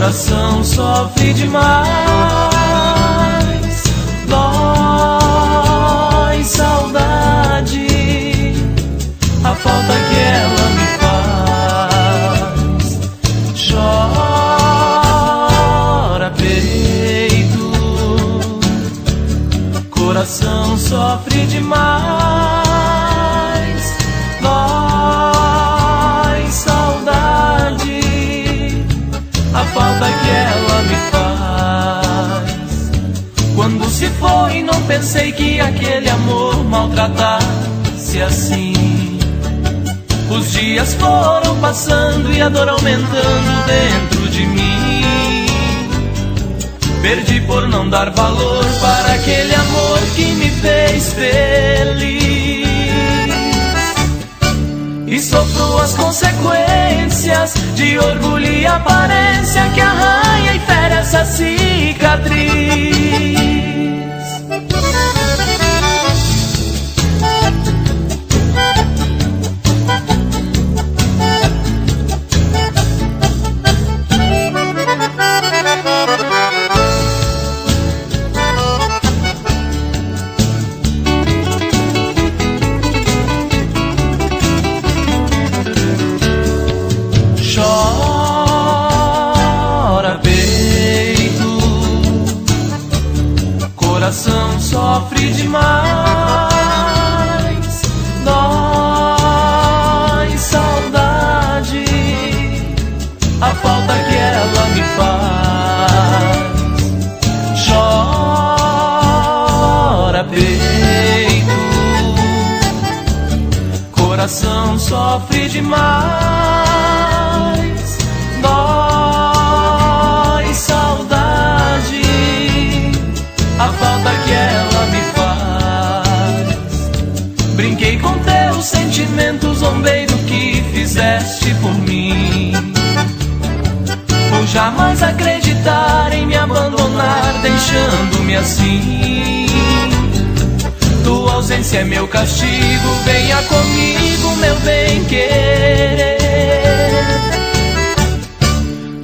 coração sofre demais. Dói saudade, a falta que ela me faz. Chora peito, coração sofre demais. Dói saudade, a falta que ela me faz. Quando se foi, não pensei que aquele amor maltratasse assim. Os dias foram passando e a dor aumentando dentro de mim. Perdi por não dar valor para aquele amor que me fez feliz. E sofro as consequências de orgulho e aparência que arranha e fere essa cicatriz. Chora peito, coração sofre demais. Dói saudade, a falta que ela me faz. Chora peito, coração sofre demais. Dói saudade, a falta que ela me faz. Brinquei com teus sentimentos, zombei do que fizeste por mim. Vou jamais acreditar em me abandonar, deixando-me assim. Tua ausência é meu castigo, venha comigo, meu bem-querer.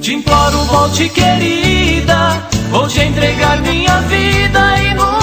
Te imploro, volte, querida, vou te entregar minha vida e no